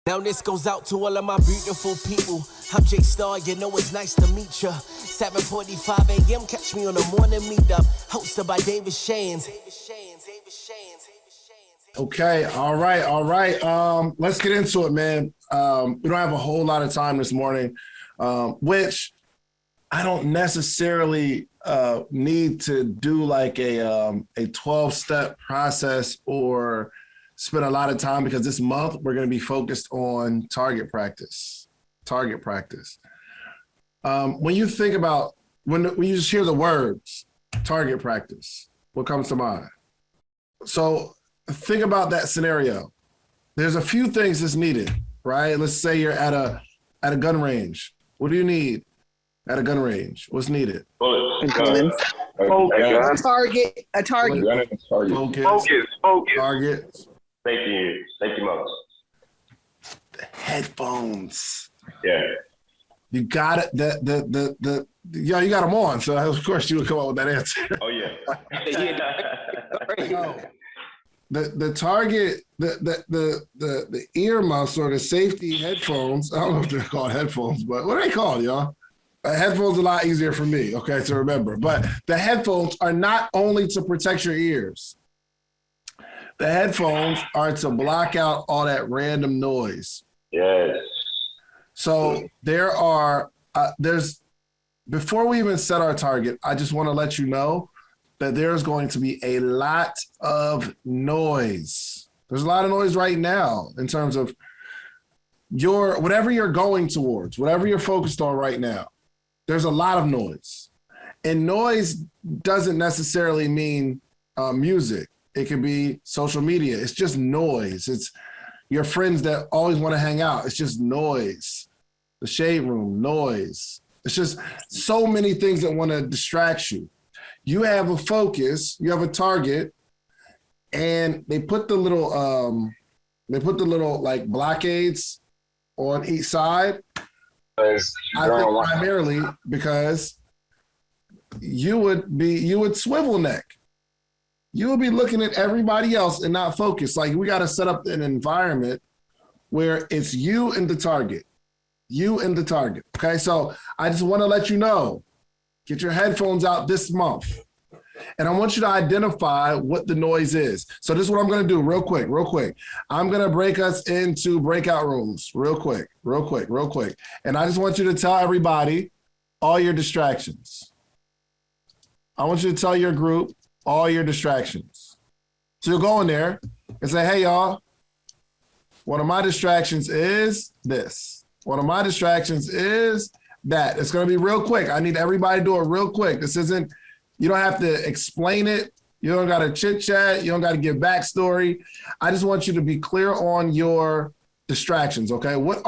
Now this goes out to all of my beautiful people. I'm J Star, you know it's nice to meet ya. 7:45 a.m. catch me on the Morning Meetup, hosted by David Shands. Okay, all right. Let's get into it, man. We don't have a whole lot of time this morning, which I don't necessarily need to do like a 12-step process or spend a lot of time, because this month we're going to be focused on target practice. When you think about, when you just hear the words target practice, what comes to mind? So think about that scenario. There's a few things that's needed, right? Let's say you're at a gun range. What do you need at a gun range? What's needed? Bullets. Focus. A target. Focus. Target. Thank you, Moses. Headphones. Yeah. You got it. You got them on, so of course you would come up with that answer. Oh yeah. The target, the earmuffs or the safety headphones. I don't know if they're called headphones, but what are they called, y'all? Headphones are a lot easier for me, okay, to remember. But the headphones are not only to protect your ears. The headphones are to block out all that random noise. Yes. So before we even set our target, I just want to let you know that there's going to be a lot of noise. There's a lot of noise right now in terms of whatever you're going towards, whatever you're focused on right now. There's a lot of noise. And noise doesn't necessarily mean music. It could be social media. It's just noise. It's your friends that always want to hang out. It's just noise. The shade room, noise. It's just so many things that want to distract you. You have a focus, you have a target, and they put the little like blockades on each side. I think primarily because you would swivel neck. You will be looking at everybody else and not focus. Like, we got to set up an environment where it's you and the target. Okay, so I just want to let you know, get your headphones out this month. And I want you to identify what the noise is. So this is what I'm going to do real quick. I'm going to break us into breakout rooms real quick. And I just want you to tell everybody all your distractions. I want you to tell your group all your distractions. So you'll go in there and say, hey, y'all, one of my distractions is this. One of my distractions is that. It's going to be real quick. I need everybody to do it real quick. This isn't, you don't have to explain it. You don't got to chit chat. You don't got to give backstory. I just want you to be clear on your distractions, okay? What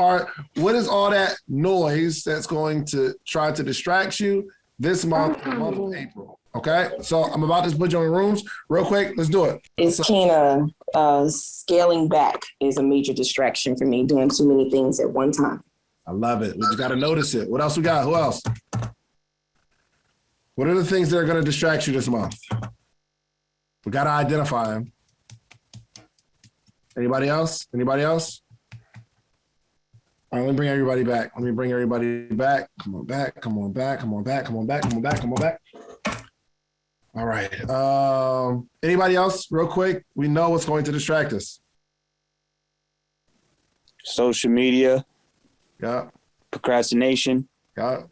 is all that noise that's going to try to distract you this month, the month of April? Okay, so I'm about to put you in rooms real quick. Let's do it. It's kind of scaling back is a major distraction for me, doing too many things at one time. I love it. We just got to notice it. What else we got? Who else? What are the things that are going to distract you this month? We got to identify them. Anybody else? All right, let me bring everybody back. Come on back. All right. Anybody else, real quick? We know what's going to distract us. Social media. Yeah. Procrastination. Yeah.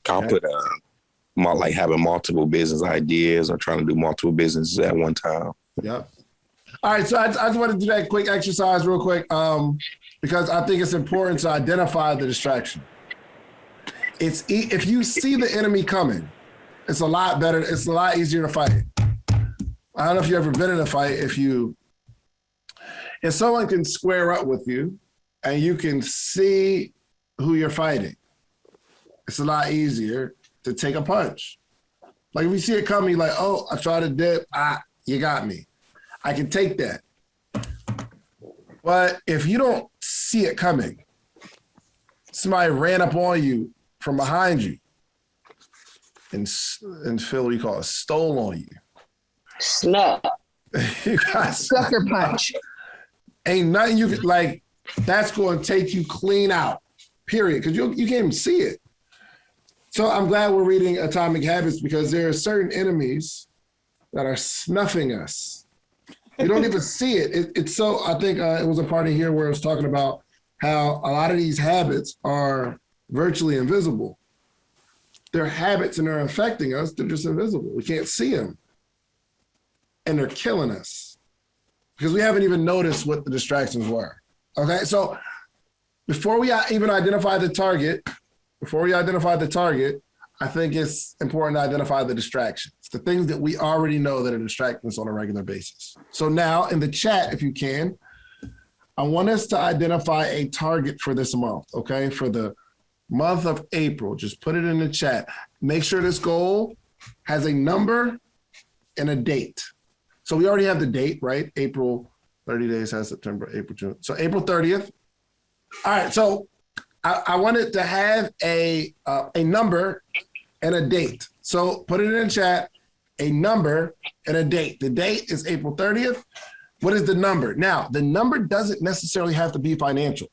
I'll put like having multiple business ideas or trying to do multiple businesses at one time. Yeah. All right. So I just want to do that quick exercise real quick because I think it's important to identify the distraction. If you see the enemy coming, it's a lot better. It's a lot easier to fight. I don't know if you've ever been in a fight. If someone can square up with you and you can see who you're fighting, it's a lot easier to take a punch. Like if you see it coming, like, oh, I try to dip, you got me. I can take that. But if you don't see it coming, somebody ran up on you from behind you, and Phil, what do you call it? Stole on you. Snap. You got sucker punch. Ain't nothing you could, like, That's going to take you clean out, period, because you can't even see it. So I'm glad we're reading Atomic Habits because there are certain enemies that are snuffing us. You don't even see it. It's so, I think it was a party here where it was talking about how a lot of these habits are virtually invisible. They're habits and they're affecting us. They're just invisible. We can't see them. And they're killing us because we haven't even noticed what the distractions were. Okay, so before we even identify the target, I think it's important to identify the distractions, the things that we already know that are distracting us on a regular basis. So now in the chat, if you can, I want us to identify a target for this month, okay? For the month of April, just put it in the chat. Make sure this goal has a number and a date. So we already have the date, right? April, 30 days has September, April, June. So April 30th. All right, so I wanted to have a number and a date. So put it in the chat, a number and a date. The date is April 30th. What is the number? Now, the number doesn't necessarily have to be financial,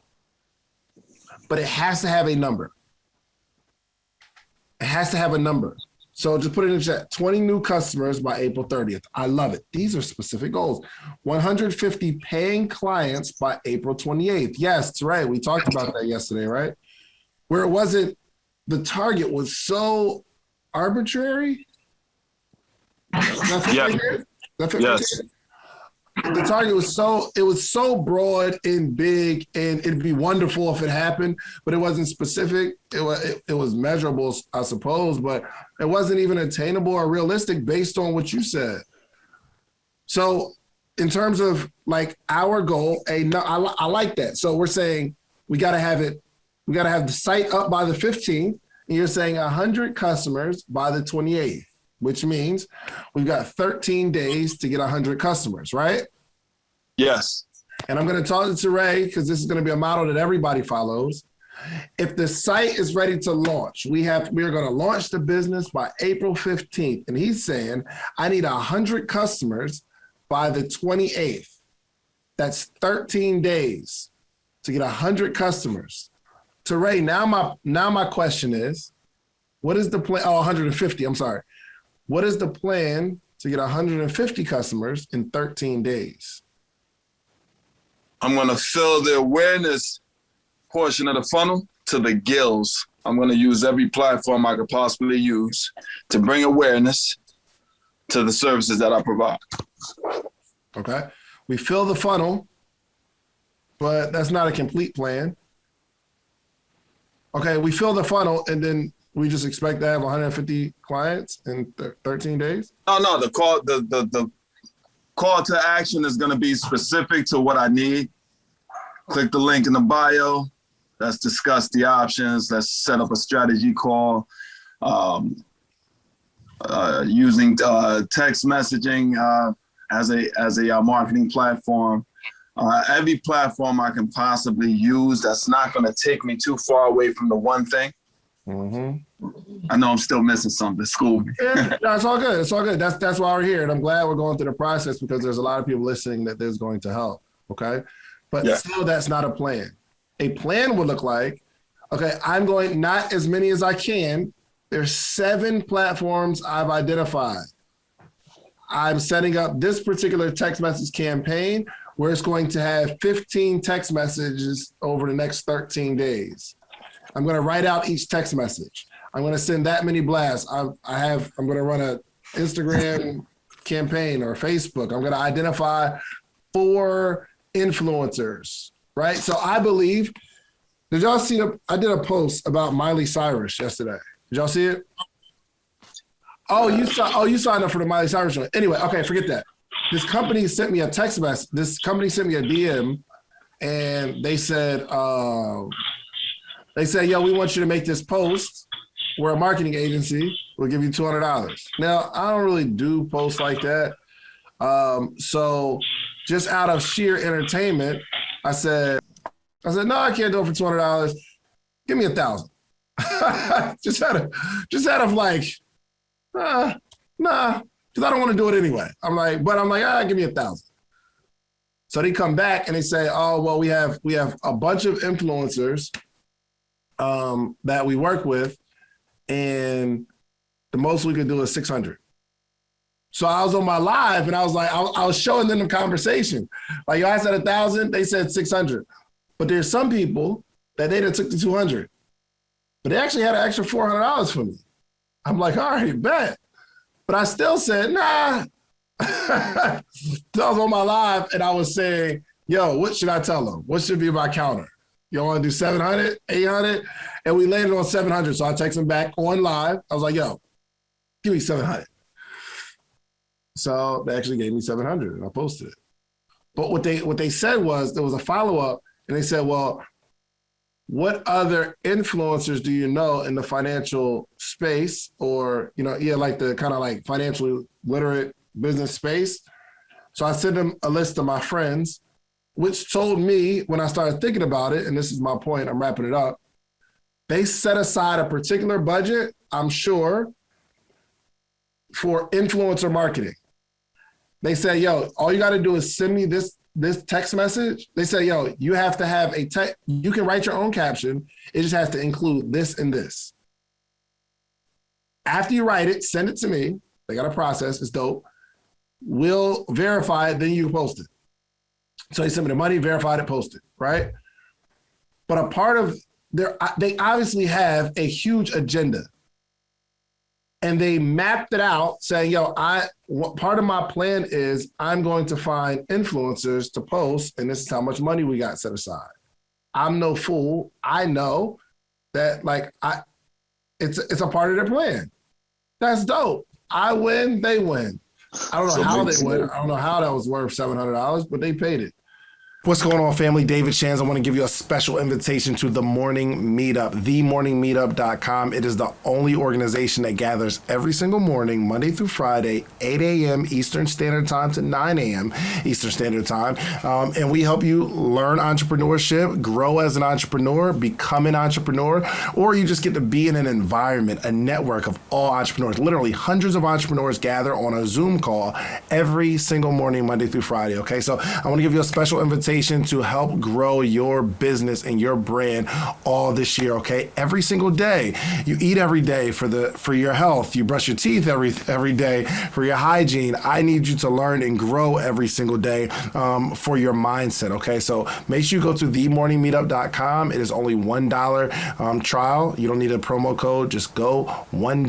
but it has to have a number. It has to have a number. So just put it in the chat, 20 new customers by April 30th. I love it. These are specific goals. 150 paying clients by April 28th. Yes, that's right. We talked about that yesterday, right? Where it wasn't, the target was so arbitrary. Yeah. Yes. The target was so broad and big, and it'd be wonderful if it happened, but it wasn't specific. It was measurable, I suppose, but it wasn't even attainable or realistic based on what you said. So in terms of like our goal, I like that. So we're saying we got to have the site up by the 15th, and you're saying 100 customers by the 28th. Which means we've got 13 days to get 100 customers, right? Yes. And I'm going to talk to Ray because this is going to be a model that everybody follows. If the site is ready to launch, we are going to launch the business by April 15th. And he's saying, I need 100 customers by the 28th. That's 13 days to get 100 customers. To Ray, now my question is, what is the plan? Oh, 150, I'm sorry. What is the plan to get 150 customers in 13 days? I'm going to fill the awareness portion of the funnel to the gills. I'm going to use every platform I could possibly use to bring awareness to the services that I provide. Okay. We fill the funnel, but that's not a complete plan. Okay. We fill the funnel and then we just expect to have 150 clients in 13 days? No, the call to action is going to be specific to what I need. Click the link in the bio. Let's discuss the options. Let's set up a strategy call using text messaging as a marketing platform. Every platform I can possibly use that's not going to take me too far away from the one thing. Mm-hmm. I know I'm still missing something. School. Yeah, it's all good. It's all good. That's why we're here, and I'm glad we're going through the process because there's a lot of people listening that there's going to help. Okay, but still, that's not a plan. A plan would look like, okay, I'm going not as many as I can. There's 7 platforms I've identified. I'm setting up this particular text message campaign where it's going to have 15 text messages over the next 13 days. I'm going to write out each text message. I'm going to send that many blasts. I'm going to run an Instagram campaign or Facebook. I'm going to identify 4 influencers, right? So I believe, did y'all see, I did a post about Miley Cyrus yesterday. Did y'all see it? You signed up for the Miley Cyrus show. Anyway, okay, forget that. This company sent me a text message. This company sent me a DM and they said, yo, we want you to make this post. We're a marketing agency. We'll give you $200. Now, I don't really do posts like that. So just out of sheer entertainment, I said, no, I can't do it for $200. Give me $1,000. just out of like, nah, because I don't want to do it anyway. I'm like, give me $1,000. So they come back and they say, oh, well, we have a bunch of influencers that we work with, and the most we could do is 600. So I was on my live and I was like, I was showing them the conversation. Like, yo, I said 1,000, they said 600. But there's some people that they took the 200, but they actually had an extra $400 for me. I'm like, all right, bet. But I still said, nah. So I was on my live and I was saying, yo, what should I tell them? What should be my counter? You want to do 700, 800? And we landed on 700. So I text them back on live. I was like, yo, give me 700. So they actually gave me 700 and I posted it. But what they said was, there was a follow-up and they said, well, what other influencers do you know in the financial space, or, like the kind of like financially literate business space? So I sent them a list of my friends, which told me, when I started thinking about it, and this is my point, I'm wrapping it up, they set aside a particular budget, I'm sure, for influencer marketing. They say, yo, all you got to do is send me this text message. They say, yo, you have to have you can write your own caption. It just has to include this and this. After you write it, send it to me. They got a process. It's dope. We'll verify it. Then you post it. So they sent me the money, verified it, posted, right? But a part of they obviously have a huge agenda. And they mapped it out saying, yo, part of my plan is I'm going to find influencers to post, and this is how much money we got set aside. I'm no fool. I know that it's a part of their plan. That's dope. I win, they win. I don't know how they win. I don't know how that was worth $700, but they paid it. What's going on, family? David Shands. I want to give you a special invitation to the Morning Meetup, themorningmeetup.com. It is the only organization that gathers every single morning, Monday through Friday, 8 a.m. Eastern Standard Time to 9 a.m. Eastern Standard Time. And we help you learn entrepreneurship, grow as an entrepreneur, become an entrepreneur, or you just get to be in an environment, a network of all entrepreneurs. Literally hundreds of entrepreneurs gather on a Zoom call every single morning, Monday through Friday. Okay, so I want to give you a special invitation to help grow your business and your brand all this year, okay? Every single day. You eat every day for your health. You brush your teeth every day for your hygiene. I need you to learn and grow every single day for your mindset, okay? So make sure you go to themorningmeetup.com. It is only $1 trial. You don't need a promo code. Just go $1,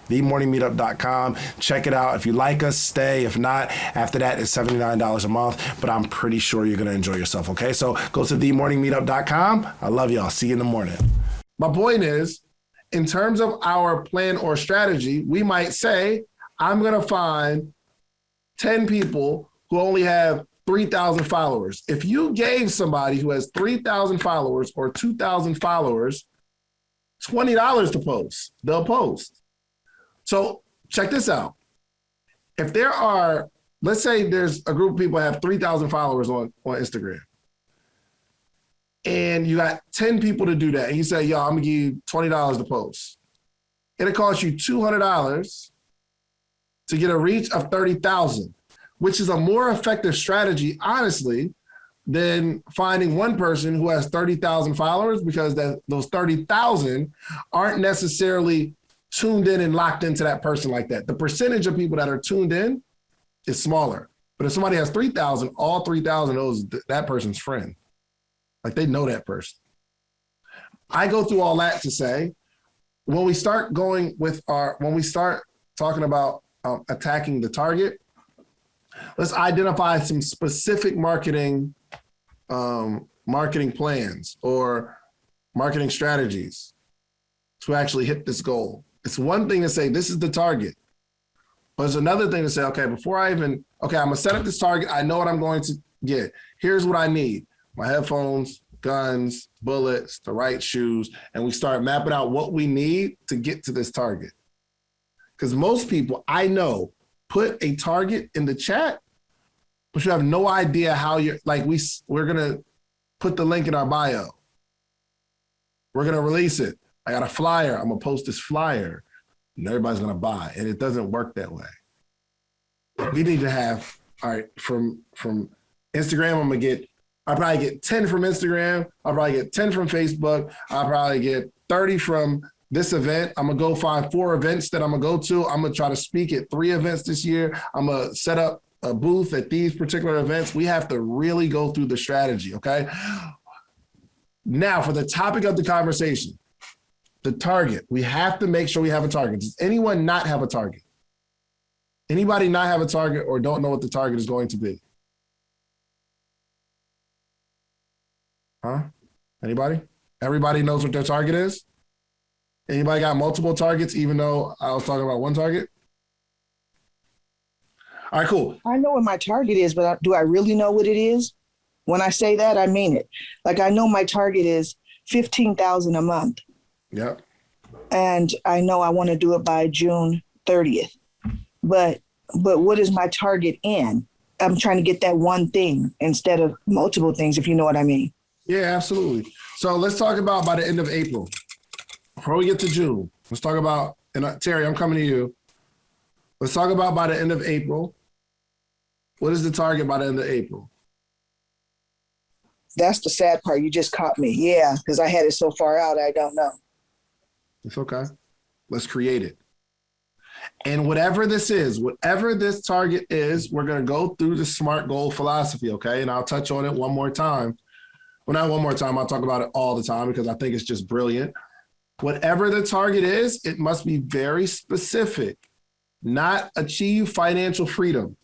themorningmeetup.com. Check it out. If you like us, stay. If not, after that, it's $79 a month, but I'm pretty sure you're going to enjoy yourself, okay? So go to themorningmeetup.com. I love y'all. See you in the morning. My point is, in terms of our plan or strategy, we might say, I'm going to find 10 people who only have 3,000 followers. If you gave somebody who has 3,000 followers or 2,000 followers $20 to post, they'll post. So check this out. If there are, let's say there's a group of people that have 3,000 followers on Instagram, and you got 10 people to do that, and you say, yo, I'm gonna give you $20 to post. It'll cost you $200 to get a reach of 30,000, which is a more effective strategy, honestly, than finding one person who has 30,000 followers, because those 30,000 aren't necessarily tuned in and locked into that person like that. The percentage of people that are tuned in is smaller. But if somebody has 3,000, all 3,000 knows that person's friend. Like, they know that person. I go through all that to say, when we start talking about attacking the target, let's identify some specific marketing plans or marketing strategies to actually hit this goal. It's one thing to say, this is the target. But it's another thing to say, okay, I'm going to set up this target. I know what I'm going to get. Here's what I need: my headphones, guns, bullets, the right shoes. And we start mapping out what we need to get to this target. Because most people I know put a target in the chat, but you have no idea how you're, like, we're going to put the link in our bio. We're going to release it. I got a flyer. I'm going to post this flyer. And everybody's going to buy. And it doesn't work that way. We need to have, all right, from Instagram, I'll probably get 10 from Instagram. I'll probably get 10 from Facebook. I'll probably get 30 from this event. I'm going to go find 4 events that I'm going to go to. I'm going to try to speak at 3 events this year. I'm going to set up a booth at these particular events. We have to really go through the strategy, okay? Now, for the topic of the conversation, the target. We have to make sure we have a target. Does anyone not have a target? Anybody not have a target or don't know what the target is going to be? Huh? Anybody? Everybody knows what their target is? Anybody got multiple targets, even though I was talking about one target? All right, cool. I know what my target is, but do I really know what it is? When I say that, I mean it. Like, I know my target is $15,000 a month. Yep. And I know I want to do it by June 30th. But what is my target in? I'm trying to get that one thing instead of multiple things, if you know what I mean. Yeah, absolutely. So let's talk about by the end of April. Before we get to June, let's talk about, and Terry, I'm coming to you. Let's talk about by the end of April. What is the target by the end of April? That's the sad part. You just caught me. Yeah, because I had it so far out, I don't know. It's okay. Let's create it. And whatever this is, whatever this target is, we're going to go through the SMART goal philosophy, okay? And I'll touch on it one more time. Well, not one more time. I'll talk about it all the time because I think it's just brilliant. Whatever the target is, it must be very specific. Not achieve financial freedom.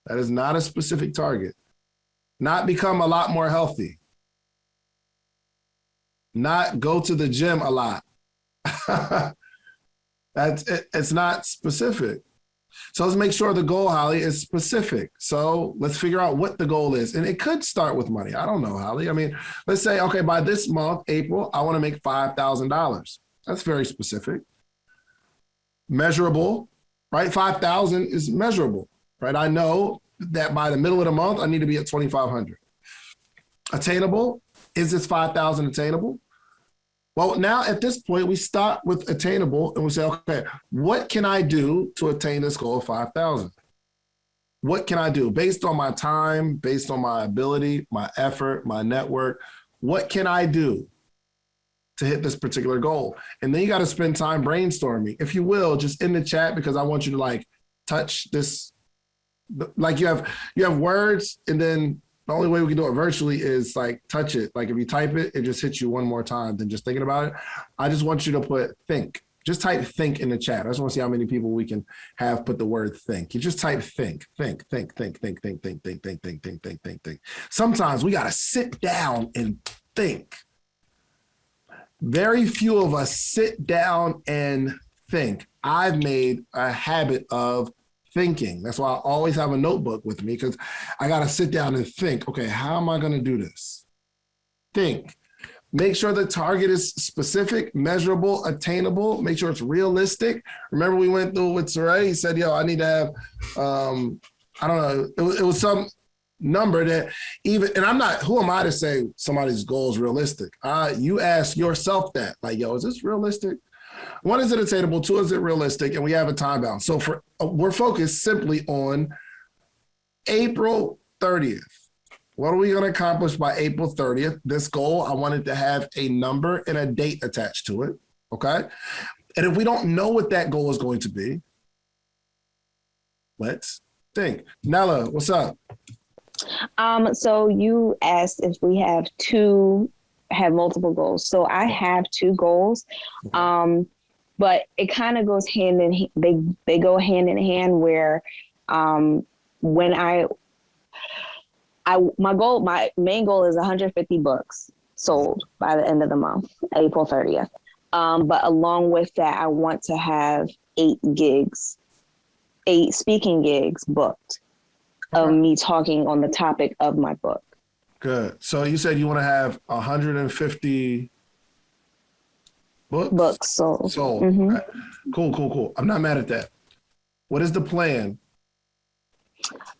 That is not a specific target. Not become a lot more healthy. Not go to the gym a lot. It's not specific. So let's make sure the goal, Holly, is specific. So let's figure out what the goal is. And it could start with money. I don't know, Holly. I mean, let's say, okay, by this month, April, I want to make $5,000. That's very specific. Measurable, right? 5,000 is measurable, right? I know that by the middle of the month, I need to be at 2,500. Attainable, is this 5,000 attainable? Well, now at this point, we start with attainable and we say, okay, what can I do to attain this goal of 5,000? What can I do based on my time, based on my ability, my effort, my network? What can I do to hit this particular goal? And then you got to spend time brainstorming, if you will, just in the chat, because I want you to like touch this. Like you have words, and then the only way we can do it virtually is like touch it. Like if you type it, it just hits you one more time than just thinking about it. I just want you to put think. Just type think in the chat. I just want to see how many people we can have put the word think. You just type think. Sometimes we got to sit down and think. Very few of us sit down and think. I've made a habit of thinking. That's why I always have a notebook with me, because I got to sit down and think, okay, how am I going to do this? Think. Make sure the target is specific, measurable, attainable. Make sure it's realistic. Remember we went through with Saray? He said, yo, I need to have, I don't know, it was some number that even, and I'm not, who am I to say somebody's goal is realistic? You ask yourself that, like, yo, is this realistic? 1, is it attainable? 2, is it realistic? And we have a time bound. So we're focused simply on April 30th. What are we going to accomplish by April 30th? This goal, I wanted to have a number and a date attached to it, okay? And if we don't know what that goal is going to be, let's think. Nella, what's up? So you asked if we have multiple goals. So I have 2 goals, but it kind of goes hand in hand. They go hand in hand where when my main goal is 150 books sold by the end of the month, April 30th. But along with that, I want to have 8 speaking gigs booked of me talking on the topic of my book. Good. So you said you want to have 150 books sold. Mm-hmm. Okay. Cool. I'm not mad at that. What is the plan?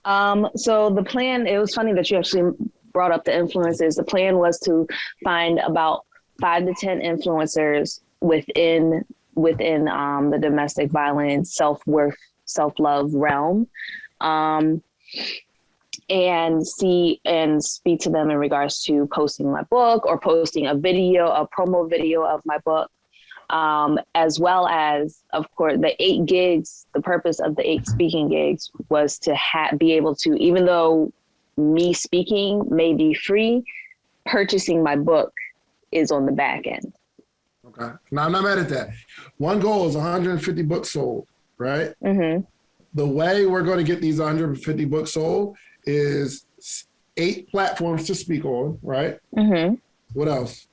So the plan, it was funny that you actually brought up the influencers. The plan was to find about 5 to 10 influencers within the domestic violence, self-worth, self-love realm. and see and speak to them in regards to posting my book or posting a promo video of my book. As well as, of course, the 8 gigs. The purpose of the 8 speaking gigs was to be able to, even though me speaking may be free, purchasing my book is on the back end. Okay. Now, I'm not mad at that. One goal is 150 books sold, right? Mm-hmm. The way we're going to get these 150 books sold is 8 platforms to speak on, right? Mm-hmm. What else?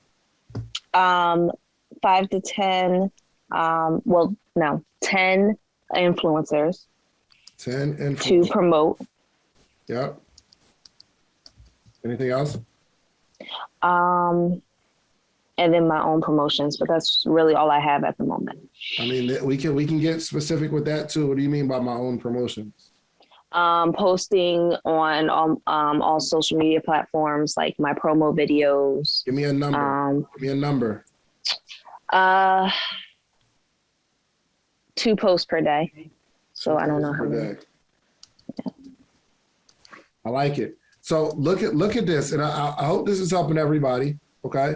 5 to 10, 10 influencers. 10 influencers. To promote. Yep. Anything else? And then my own promotions, but that's really all I have at the moment. I mean, we can get specific with that too. What do you mean by my own promotions? Posting on all social media platforms, like my promo videos. Give me a number. Give me a number. 2 posts per day. So I don't know how many. Yeah. I like it. So look at this, and I hope this is helping everybody. Okay,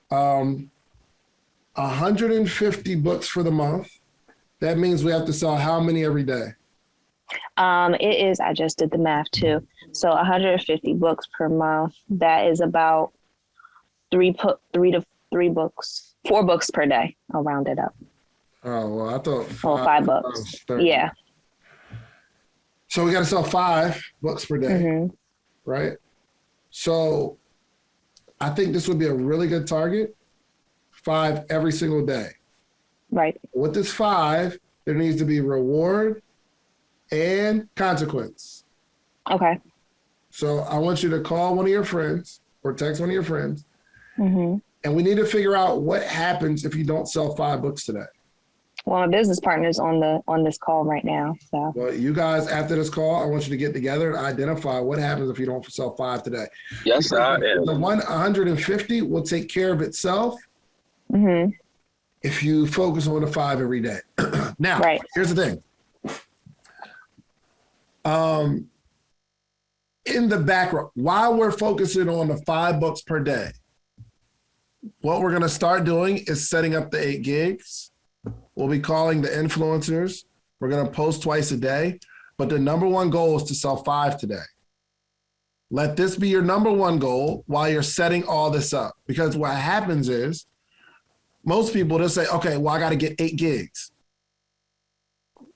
150 books for the month. That means we have to sell how many every day? It is. I just did the math too. So 150 books per month. That is about 4 books per day. I'll round it up. Oh well, I thought 5 books. Yeah. So we got to sell 5 books per day, mm-hmm. right? So I think this would be a really good target. 5 every single day. Right. With this 5, there needs to be reward and consequence. Okay. So I want you to call one of your friends or text one of your friends, mm-hmm. and we need to figure out what happens if you don't sell 5 books today. Well, my business partner's on this call right now. So. Well, you guys, after this call, I want you to get together and identify what happens if you don't sell 5 today. Yes, I am. The 150 will take care of itself mm-hmm. if you focus on the 5 every day. Now, right. Here's the thing. In the background, while we're focusing on the 5 books per day, what we're going to start doing is setting up the 8 gigs. We'll be calling the influencers. We're going to post twice a day, but the number one goal is to sell 5 today. Let this be your number one goal while you're setting all this up. Because what happens is most people, they'll say, okay, well, I got to get 8 gigs.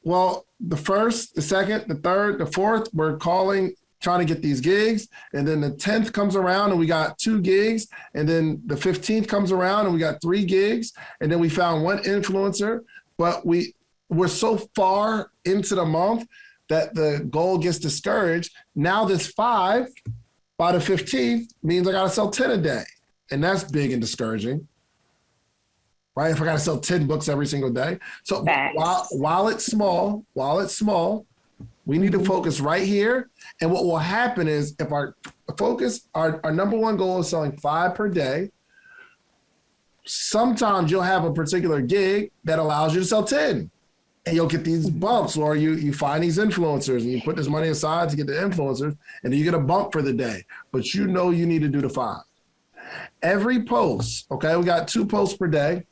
Well, the first, the second, the third, the fourth, we're calling, trying to get these gigs. And then the 10th comes around and we got 2 gigs. And then the 15th comes around and we got 3 gigs. And then we found 1 influencer, but we're so far into the month that the goal gets discouraged. Now this 5 by the 15th means I got to sell 10 a day. And that's big and discouraging, right? If I got to sell 10 books every single day. So while it's small, we need to focus right here. And what will happen is if our focus, our number one goal is selling 5 per day, sometimes you'll have a particular gig that allows you to sell 10. And you'll get these bumps, or you find these influencers and you put this money aside to get the influencers, and then you get a bump for the day. But you know you need to do the 5. Every post, okay, we got 2 posts per day.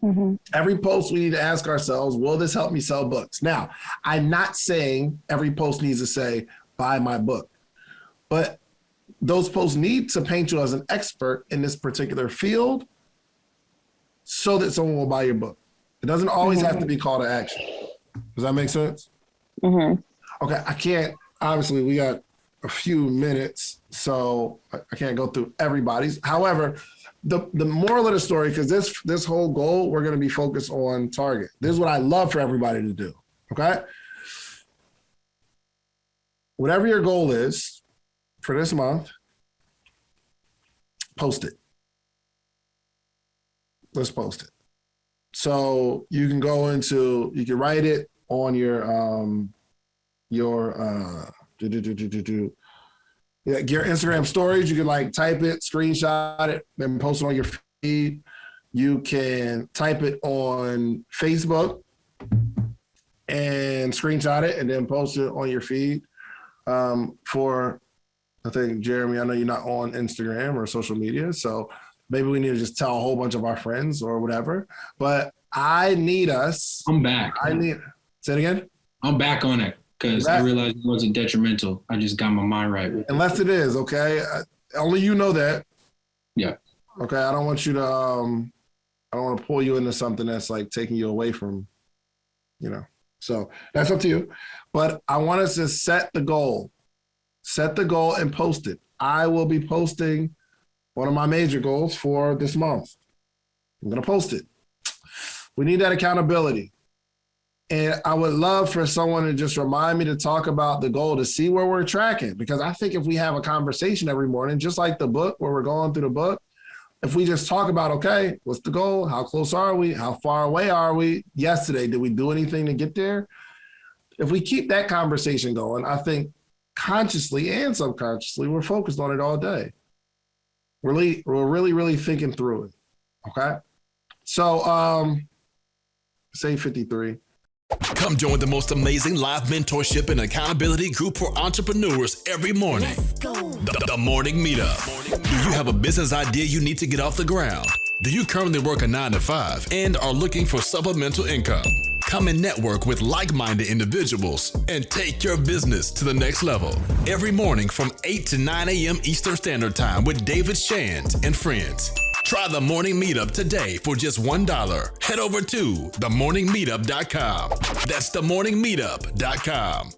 Mm-hmm. Every post we need to ask ourselves, will this help me sell books? Now, I'm not saying every post needs to say, buy my book. But those posts need to paint you as an expert in this particular field so that someone will buy your book. It doesn't always have to be call to action. Does that make sense? Mm-hmm. Okay, I can't, obviously we got a few minutes, so I can't go through everybody's. However, the moral of the story, because this whole goal, we're going to be focused on target. This is what I love for everybody to do, okay? Whatever your goal is for this month, post it. Let's post it. So you can you can write it on your Instagram stories. You can type it, screenshot it, then post it on your feed. You can type it on Facebook and screenshot it and then post it on your feed for I think, Jeremy, I know you're not on Instagram or social media, so maybe we need to just tell a whole bunch of our friends or whatever. But I need us. I'm back. Say it again? I'm back on it because I realized it wasn't detrimental. I just got my mind right. Unless it is, okay? Only you know that. Yeah. Okay, I don't want you to, I don't want to pull you into something that's like taking you away from, So that's up to you. But I want us to set the goal. Set the goal and post it. I will be posting one of my major goals for this month. I'm going to post it. We need that accountability. And I would love for someone to just remind me to talk about the goal to see where we're tracking. Because I think if we have a conversation every morning, just like the book where we're going through the book, if we just talk about, okay, what's the goal? How close are we? How far away are we? Yesterday, did we do anything to get there? If we keep that conversation going, I think consciously and subconsciously, we're focused on it all day. We're really thinking through it. Okay. So, say 53. Come join the most amazing live mentorship and accountability group for entrepreneurs every morning. Let's go. The Morning Meetup. Do you have a business idea you need to get off the ground? Do you currently work a 9-to-5 and are looking for supplemental income? Come and network with like-minded individuals and take your business to the next level. Every morning from 8 to 9 a.m. Eastern Standard Time with David Shands and friends. Try the Morning Meetup today for just $1. Head over to themorningmeetup.com. That's themorningmeetup.com.